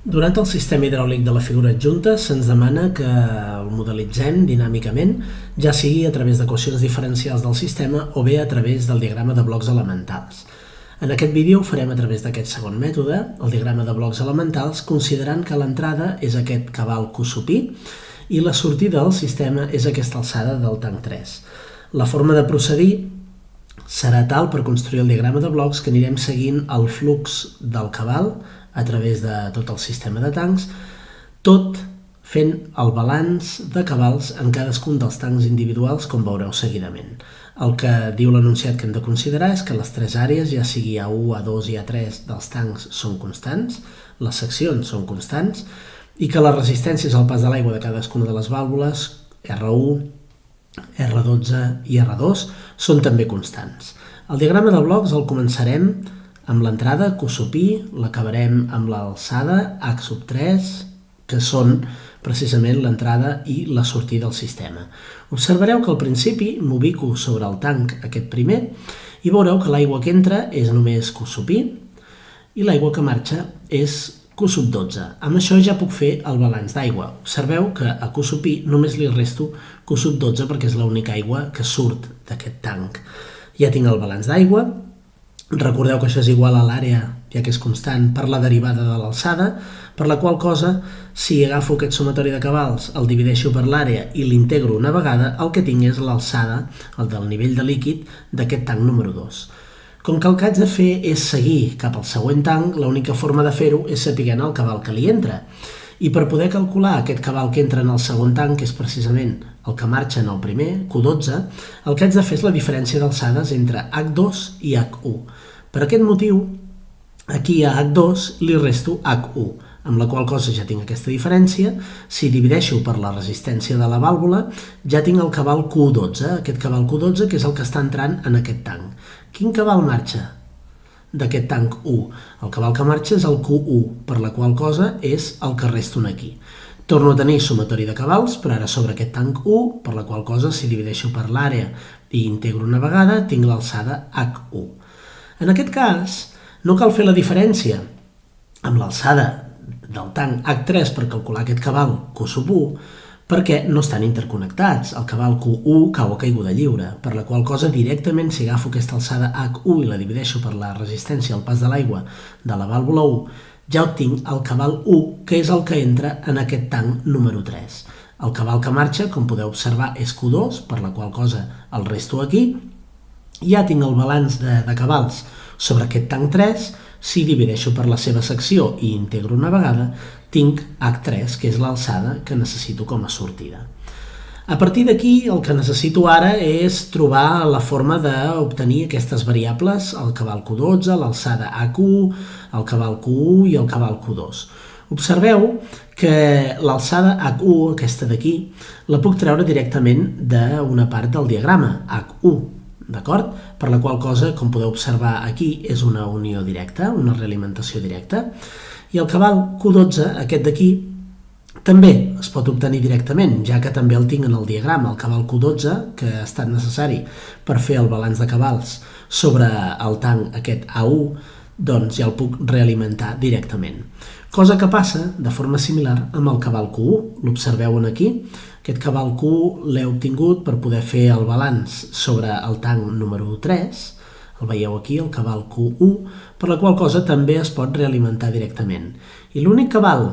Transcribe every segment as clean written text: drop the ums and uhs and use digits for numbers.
Durant el sistema hidràulic de la figura adjunta se'ns demana que el modelitzem dinàmicament, ja sigui a través d'equacions diferencials del sistema o bé a través del diagrama de blocs elementals. En aquest vídeo ho farem a través d'aquest segon mètode, el diagrama de blocs elementals, considerant que l'entrada és aquest cabal Q sub I i la sortida del sistema és aquesta alçada del tanc 3. La forma de procedir serà tal per construir el diagrama de blocs que anirem seguint el flux del cabal a través de tot el sistema de tancs, tot fent el balanç de cabals en cadascun dels tancs individuals, com veureu seguidament. El que diu l'enunciat que hem de considerar és que les tres àrees, ja sigui A1, A2 i A3 dels tancs, són constants, les seccions són constants, i que les resistències al pas de l'aigua de cadascuna de les vàlvules, R1, R12 i R2, són també constants. El diagrama de blocs el començarem amb l'entrada Q sub I, l'acabarem amb l'alçada H sub 3, que són precisament l'entrada i la sortida del sistema. Observareu que al principi m'ubico sobre el tanc aquest primer i veureu que l'aigua que entra és només Q sub I i l'aigua que marxa és Q sub 12. Amb això ja puc fer el balanç d'aigua. Observeu que a Q sub I només li resto Q sub 12 perquè és l'única aigua que surt d'aquest tanc. Ja tinc el balanç d'aigua. Recordeu que això és igual a l'àrea, ja que és constant, per la derivada de l'alçada, per la qual cosa, si agafo aquest sumatori de cabals, el divideixo per l'àrea i l'integro una vegada, el que tinc és l'alçada, el del nivell de líquid, d'aquest tanc número 2. Com que el que haig de fer és seguir cap al següent tanc, l'única forma de fer-ho és sapiguent el cabal que li entra. I per poder calcular aquest cabal que entra en el segon tanc, que és precisament el que marxa en el primer, Q12, el que haig de fer és la diferència d'alçades entre H2 i H1. Per aquest motiu, aquí a H2 li resto H1, amb la qual cosa ja tinc aquesta diferència. Si divideixo per la resistència de la vàlvula, ja tinc el cabal Q12, aquest cabal Q12 que és el que està entrant en aquest tanc. Quin cabal marxa d'aquest tanc 1? El cabal que marxa és el Q1, per la qual cosa és el que resto aquí. Torno a tenir sumatori de cabals, però ara sobre aquest tanc 1, per la qual cosa si divideixo per l'àrea i integro una vegada, tinc l'alçada H1. En aquest cas, no cal fer la diferència amb l'alçada del tanc H3 per calcular aquest cabal Q sub 1, perquè no estan interconnectats. El cabal Q1 cau a caiguda lliure, per la qual cosa directament si agafo aquesta alçada H1 i la divideixo per la resistència al pas de l'aigua de la vàlvula 1, ja obtinc el cabal 1, que és el que entra en aquest tanc número 3. El cabal que marxa, com podeu observar, és Q2, per la qual cosa el resto aquí. Ja tinc el balanç de cabals sobre aquest tanc 3, si divideixo per la seva secció i integro una vegada, tinc H3, que és l'alçada que necessito com a sortida. A partir d'aquí, el que necessito ara és trobar la forma d'obtenir aquestes variables, el cabal Q12, l'alçada H1, el cabal Q1 i el cabal Q2. Observeu que l'alçada H1, aquesta d'aquí, la puc treure directament d'una part del diagrama, H1, d'acord? Per la qual cosa, com podeu observar aquí, és una unió directa, una realimentació directa. I el cabal Q12, aquest d'aquí, també es pot obtenir directament, ja que també el tinc en el diagrama. El cabal Q12, que ha estat necessari per fer el balanç de cabals sobre el tanc aquest A1, doncs ja el puc realimentar directament. Cosa que passa de forma similar amb el cabal Q1. L'observeu aquí. Aquest cabal Q l'he obtingut per poder fer el balanç sobre el tanc número 3, el veieu aquí, el cabal Q1, per la qual cosa també es pot realimentar directament. I l'únic cabal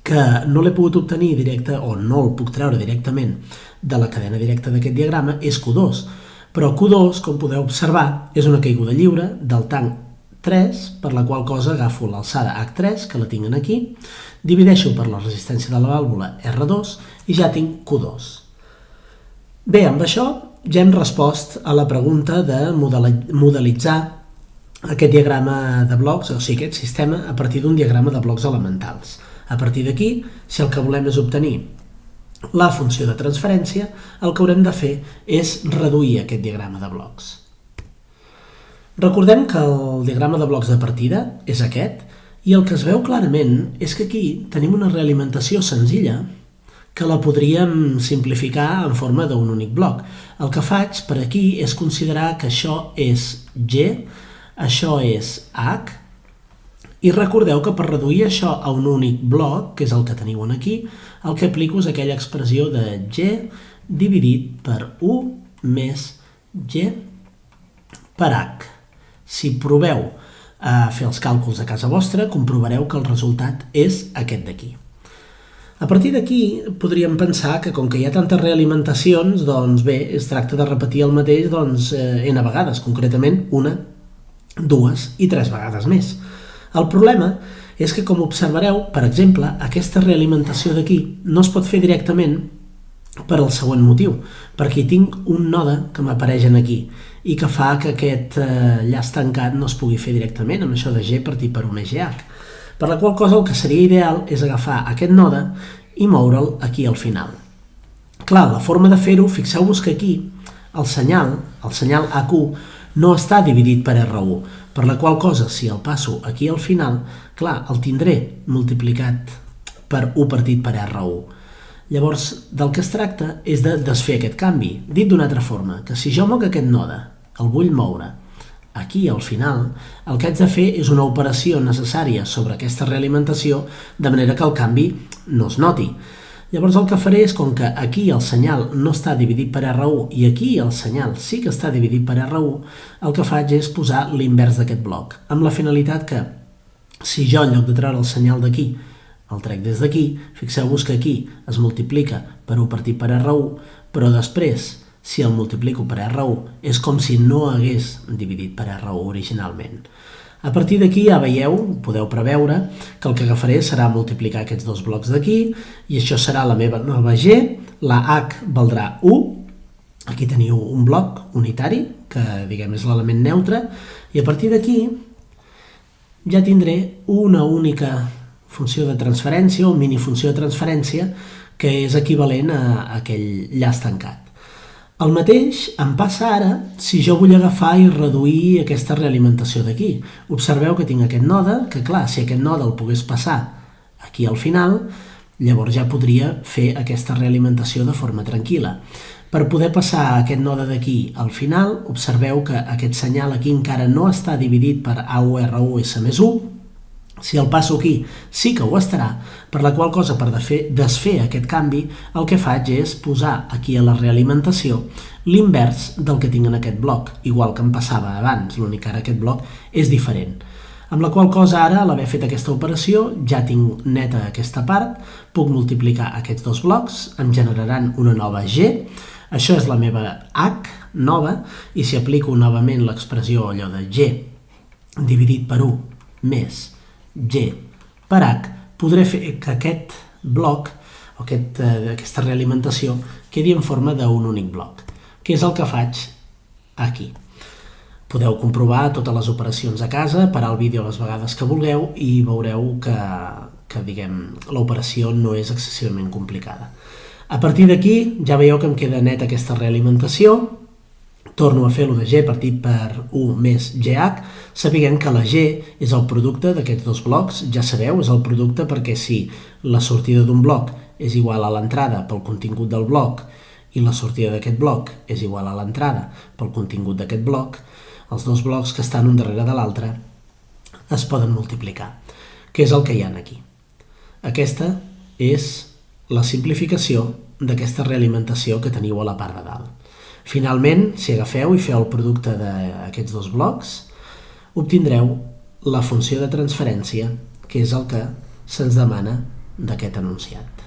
que no l'he pogut obtenir directe, o no el puc treure directament de la cadena directa d'aquest diagrama, és Q2. Però Q2, com podeu observar, és una caiguda lliure del tanc 3, per la qual cosa agafo l'alçada H3, que la tinc aquí, divideixo per la resistència de la vàlvula R2 i ja tinc Q2. Bé, amb això ja hem respost a la pregunta de modelitzar aquest diagrama de blocs, o sigui, aquest sistema, a partir d'un diagrama de blocs elementals. A partir d'aquí, si el que volem és obtenir la funció de transferència, el que haurem de fer és reduir aquest diagrama de blocs. Recordem que el diagrama de blocs de partida és aquest, i el que es veu clarament és que aquí tenim una realimentació senzilla que la podríem simplificar en forma d'un únic bloc. El que faig per aquí és considerar que això és G, això és H I recordeu que per reduir això a un únic bloc, que és el que teniu aquí, el que aplico és aquella expressió de G dividit per 1 més G per H. Si proveu a fer els càlculs a casa vostra, comprovareu que el resultat és aquest d'aquí. A partir d'aquí podríem pensar que com que hi ha tantes realimentacions, doncs bé, es tracta de repetir el mateix n vegades, concretament 1, 2 i 3 vegades més. El problema és que, com observareu, per exemple, aquesta realimentació d'aquí no es pot fer directament per al següent motiu, perquè hi tinc un node que m'apareix aquí i que fa que aquest llaç tancat no es pugui fer directament amb això de G partit per 1 més GH. Per la qual cosa el que seria ideal és agafar aquest node i moure'l aquí al final. Clar, la forma de fer-ho, fixeu-vos que aquí el senyal HQ, no està dividit per R1, per la qual cosa, si el passo aquí al final, clar, el tindré multiplicat per 1 partit per R1. Llavors, del que es tracta és de desfer aquest canvi. Dit d'una altra forma, que si jo moc aquest node, el vull moure aquí al final, el que haig de fer és una operació necessària sobre aquesta realimentació, de manera que el canvi no es noti. Llavors el que faré és, com que aquí el senyal no està dividit per R1 i aquí el senyal sí que està dividit per R1, el que faig és posar l'invers d'aquest bloc, amb la finalitat que, si jo en lloc de treure el senyal d'aquí, el trec des d'aquí, fixeu-vos que aquí es multiplica per 1 partit per R1, però després, si el multiplico per R1, és com si no hagués dividit per R1 originalment. A partir d'aquí ja veieu, podeu preveure, que el que agafaré serà multiplicar aquests dos blocs d'aquí, i això serà la meva nova G, la H valdrà 1, aquí teniu un bloc unitari, que diguem és l'element neutre, i a partir d'aquí ja tindré una única funció de transferència o minifunció de transferència que és equivalent a aquell llaç tancat. El mateix em passa ara si jo vull agafar i reduir aquesta realimentació d'aquí. Observeu que tinc aquest node, que clar, si aquest node el pogués passar aquí al final, llavors ja podria fer aquesta realimentació de forma tranquil·la. Per poder passar aquest node d'aquí al final, observeu que aquest senyal aquí encara no està dividit per AUR1S més 1, si el passo aquí sí que ho estarà, per la qual cosa, per desfer aquest canvi, el que faig és posar aquí a la realimentació l'invers del que tinc en aquest bloc, igual que em passava abans, l'únic que ara aquest bloc és diferent. Amb la qual cosa ara, a l'haver fet aquesta operació, ja tinc neta aquesta part, puc multiplicar aquests dos blocs, em generaran una nova G, això és la meva H nova, i si aplico novament l'expressió allò de G dividit per 1 més G per H, podré fer que aquest bloc, o aquesta realimentació, quedi en forma d'un únic bloc, que és el que faig aquí. Podeu comprovar totes les operacions a casa, parar el vídeo les vegades que vulgueu i veureu que l'operació no és excessivament complicada. A partir d'aquí ja veieu que em queda neta aquesta realimentació, torno a fer-lo de G partit per 1 més GH, sapiguem que la G és el producte d'aquests dos blocs, ja sabeu, és el producte perquè si la sortida d'un bloc és igual a l'entrada pel contingut del bloc i la sortida d'aquest bloc és igual a l'entrada pel contingut d'aquest bloc, els dos blocs que estan un darrere de l'altre es poden multiplicar, que és el que hi ha aquí. Aquesta és la simplificació d'aquesta realimentació que teniu a la part de dalt. Finalment, si agafeu i feu el producte d'aquests dos blocs, obtindreu la funció de transferència, que és el que se'ns demana d'aquest enunciat.